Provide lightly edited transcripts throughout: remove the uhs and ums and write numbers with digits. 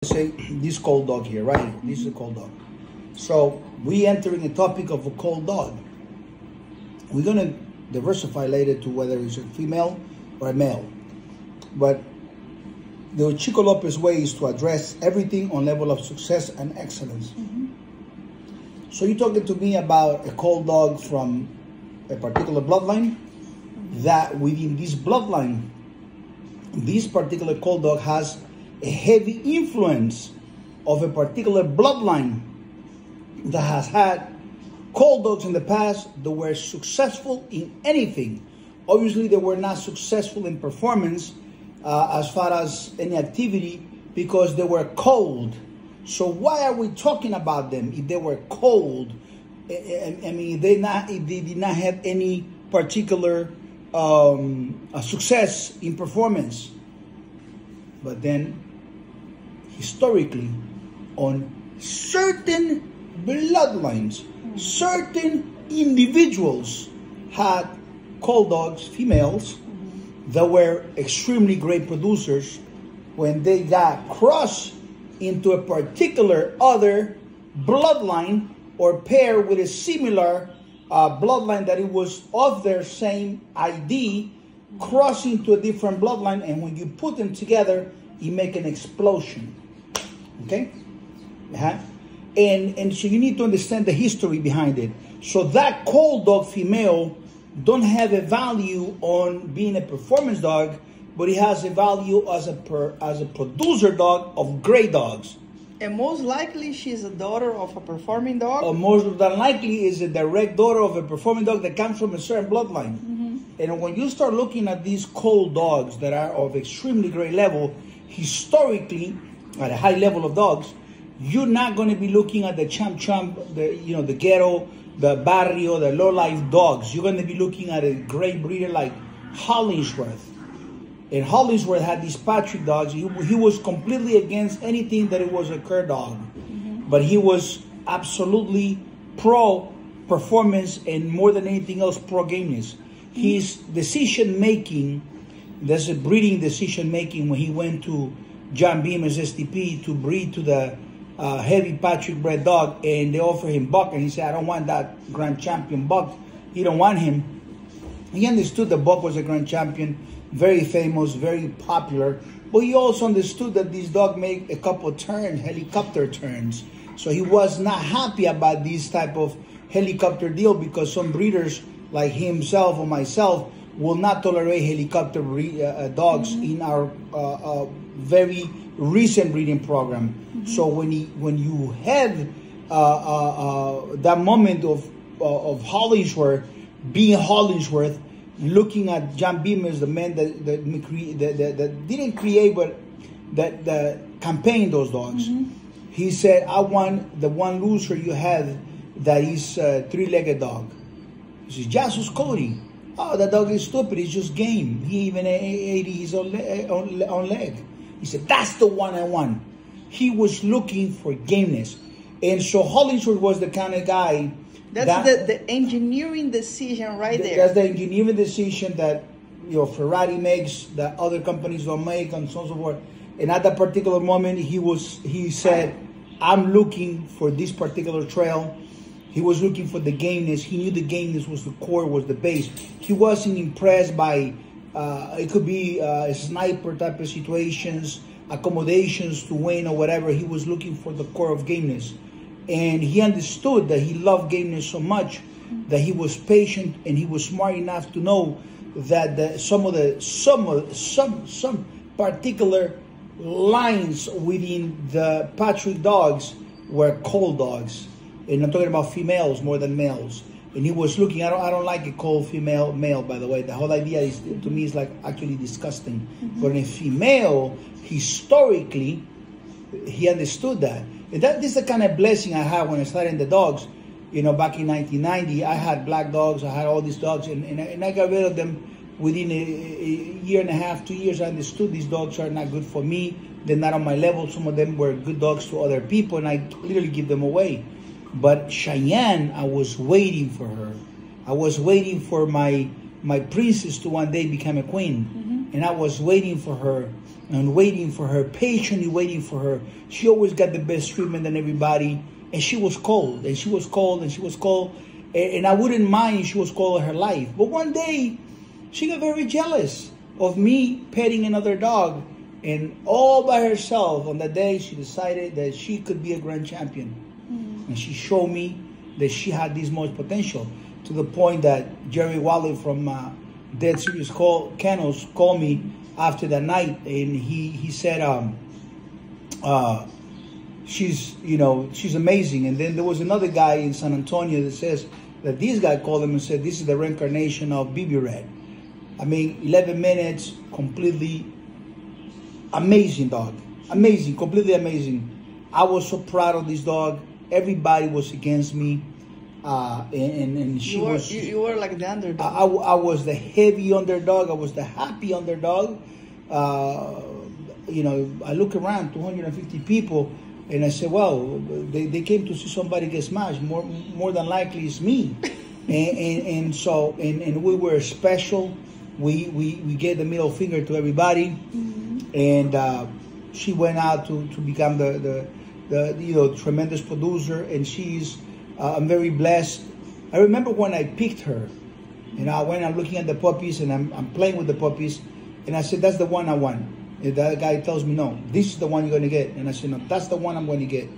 Say this cold dog here, right? This is a cold dog. So we entering a topic of a cold dog. We're gonna diversify later to whether it's a female or a male. But the Chico López way is to address everything on level of success and excellence. So you're talking to me about a cold dog from a particular bloodline, that within this bloodline, this particular cold dog has a heavy influence of a particular bloodline that has had cold dogs in the past that were successful in anything. Obviously, they were not successful in performance as far as any activity because they were cold. So why are we talking about them if they were cold? I mean, if they did not have any particular success in performance. But then, historically, on certain bloodlines, certain individuals had cold dogs, females, that were extremely great producers. When they got crossed into a particular other bloodline or pair with a similar bloodline that it was of their same ID, crossing to a different bloodline, and when you put them together, you make an explosion. Okay? And so you need to understand the history behind it. So that cold dog female don't have a value on being a performance dog, but it has a value as a producer dog of great dogs. And most likely she's a daughter of a performing dog? Or most than likely is a direct daughter of a performing dog that comes from a certain bloodline. And when you start looking at these cold dogs that are of extremely great level, historically, at a high level of dogs, you're not going to be looking at the chump, the ghetto, the barrio, the low-life dogs. You're going to be looking at a great breeder like Hollingsworth. And Hollingsworth had these Patrick dogs. He was completely against anything that it was a cur dog. But he was absolutely pro-performance and more than anything else, pro-gameness. His decision-making, there's a breeding decision-making when he went to John Beamer's STP to breed to the heavy Patrick bred dog, and they offered him Buck, and he said, I don't want that grand champion Buck. He don't want him. He understood that Buck was a grand champion, very famous, very popular, but he also understood that this dog made a couple turns, helicopter turns. So he was not happy about this type of helicopter deal because some breeders like himself or myself will not tolerate helicopter dogs in our very recent breeding program. So when you have that moment of Hollingsworth, being Hollingsworth, looking at John Beamer as the man that didn't create but that campaigned those dogs. He said, I want the one loser you have that is a three-legged dog. He says, Jesus Cody. Oh, that dog is stupid. It's just game. He even ate his own leg. He said, that's the one I want. He was looking for gameness. And so Hollingsworth was the kind of guy. That's the engineering decision right there. That's the engineering decision that Ferrari makes, that other companies don't make, and so on and so forth. And at that particular moment, he said, I'm looking for this particular trail. He was looking for the gameness. He knew the gameness was the core, was the base. He wasn't impressed by, it could be a sniper type of situations, accommodations to win or whatever. He was looking for the core of gameness. And he understood that he loved gameness so much that he was patient and he was smart enough to know that some particular lines within the Patrick dogs were cold dogs. And I'm talking about females more than males. And he was looking, I don't like a cold male, by the way. The whole idea is, to me, is like actually disgusting. But in a female, historically, he understood that. And this is the kind of blessing I had when I started in the dogs. Back in 1990, I had black dogs. I had all these dogs. And I got rid of them within a year and a half, 2 years. I understood these dogs are not good for me. They're not on my level. Some of them were good dogs to other people, and I literally give them away. But Cheyenne, I was waiting for her. I was waiting for my princess to one day become a queen. And I was waiting for her and waiting for her, patiently waiting for her. She always got the best treatment than everybody. And she was cold, and she was cold, and she was cold. And I wouldn't mind if she was cold all her life. But one day, she got very jealous of me petting another dog. And all by herself, on that day, she decided that she could be a grand champion. And she showed me that she had this much potential, to the point that Jerry Waller from Dead Serious Kennels called me after that night, and he said, she's amazing. And then there was another guy in San Antonio that says that this guy called him and said, this is the reincarnation of BB Red. I mean, 11 minutes, completely amazing dog. Amazing, completely amazing. I was so proud of this dog. Everybody was against me. And she was... You were like the underdog. I was the heavy underdog. I was the happy underdog. I look around, 250 people, and I said, well, they came to see somebody get smashed. More than likely it's me. So we were special. We gave the middle finger to everybody. And she went out to become the tremendous producer, and she's I'm very blessed. I remember when I picked her, and I'm looking at the puppies, and I'm playing with the puppies, and I said, that's the one I want. And the guy tells me, no, this is the one you're going to get. And I said, no, that's the one I'm going to get.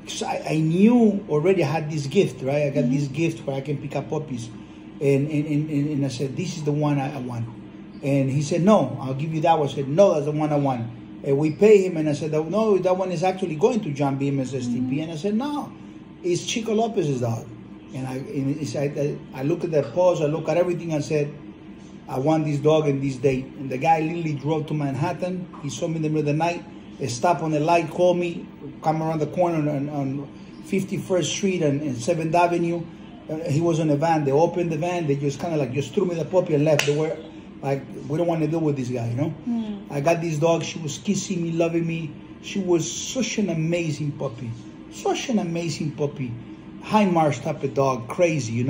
So I knew already I had this gift, right? I got this gift where I can pick up puppies. And I said, this is the one I want. And he said, no, I'll give you that one. I said, no, that's the one I want. And we pay him, and I said, no, that one is actually going to John Beam as STP. And I said, no, it's Chico Lopez's dog. And I look at the paws, I look at everything, I said, I want this dog and this date. And the guy literally drove to Manhattan. He saw me in the middle of the night, stopped on the light, called me, come around the corner on 51st Street and 7th Avenue. He was in a van. They opened the van. They just kind of just threw me the puppy and left. They were like, we don't want to deal with this guy, I got this dog. She was kissing me, loving me. She was such an amazing puppy. Such an amazing puppy. High Marsh type of dog, crazy,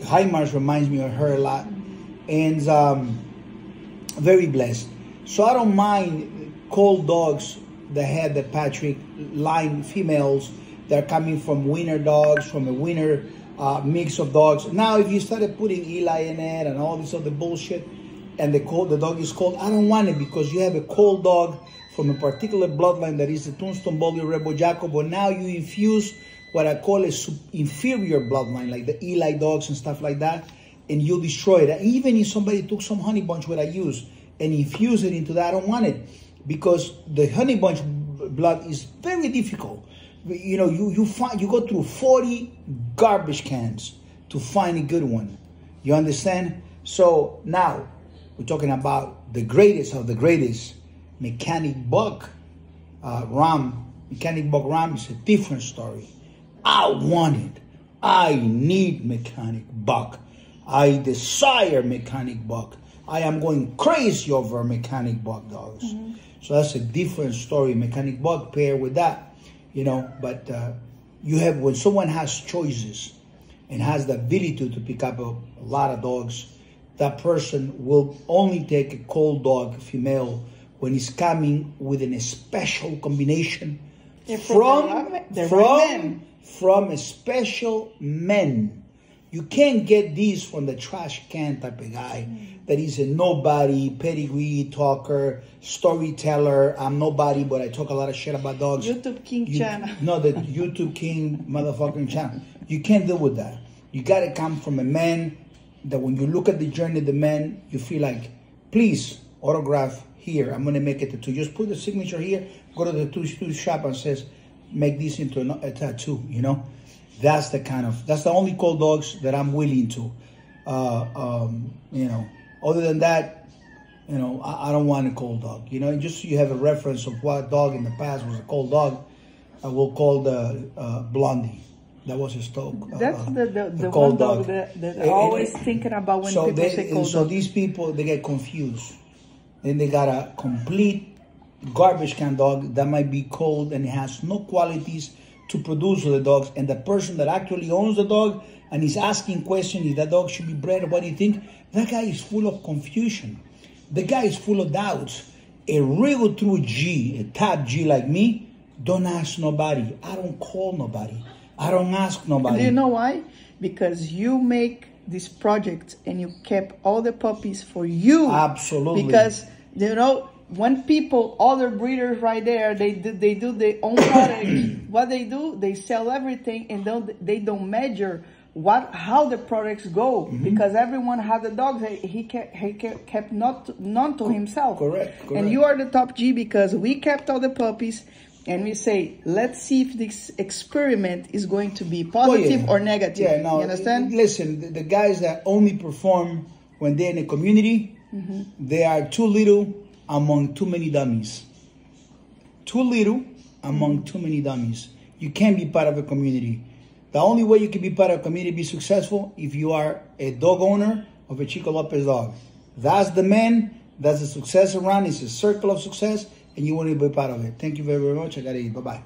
High Marsh reminds me of her a lot. And very blessed. So I don't mind cold dogs that had the Patrick line females that are coming from winner dogs, from a winner mix of dogs. Now, if you started putting Eli in it and all this other bullshit, and the dog is cold, I don't want it, because you have a cold dog from a particular bloodline that is the Tombstone Bully Rebel Jaco, but now you infuse what I call a inferior bloodline, like the Eli dogs and stuff like that, and you destroy it. Even if somebody took some honey bunch, what I use, and infuse it into that, I don't want it, because the honey bunch blood is very difficult. You go through 40 garbage cans to find a good one. You understand? So now we're talking about the greatest of the greatest, Mechanic Buck Ram. Mechanic Buck Ram is a different story. I want it. I need Mechanic Buck. I desire Mechanic Buck. I am going crazy over Mechanic Buck dogs. So that's a different story. Mechanic Buck pair with that, But you have, when someone has choices and has the ability to pick up a lot of dogs, that person will only take a cold dog female when it's coming with a special combination from a special men. You can't get these from the trash can type of guy that is a nobody, pedigree talker, storyteller. I'm nobody, but I talk a lot of shit about dogs. YouTube King channel. No, the YouTube King motherfucking channel. You can't deal with that. You got to come from a man that when you look at the journey of the man, you feel like, please, autograph here. I'm going to make it a tattoo. Just put the signature here, go to the tattoo shop and says, make this into a tattoo, That's the only cold dogs that I'm willing to. Other than that, I don't want a cold dog. And just so you have a reference of what dog in the past was a cold dog, I will call the Blondie. That was a stoke. That's the cold dog that I'm always thinking about when people say cold dog. So these people, they get confused. Then they got a complete garbage can dog that might be cold and it has no qualities to produce the dogs, and the person that actually owns the dog and is asking questions if that dog should be bred, what do you think? That guy is full of confusion. The guy is full of doubts. A real true G, a top G like me, don't ask nobody. I don't call nobody. I don't ask nobody. Do you know why? Because you make this project and you kept all the puppies for you. Absolutely. Because, you know, when people, other breeders right there, they do their own product. What they do, they sell everything and they don't measure how the products go, because everyone had the dogs. He kept none to himself. Correct. And you are the top G because we kept all the puppies, and we say, let's see if this experiment is going to be positive or negative. Yeah, no, you understand? Listen, the guys that only perform when they're in a community, they are too little among too many dummies. Too little among too many dummies. You can't be part of a community. The only way you can be part of a community, be successful, if you are a dog owner of a Chico López dog. That's the man, that's the success around. It's a circle of success, and you want to be part of it. Thank you very, very much. I got to eat. Bye-bye.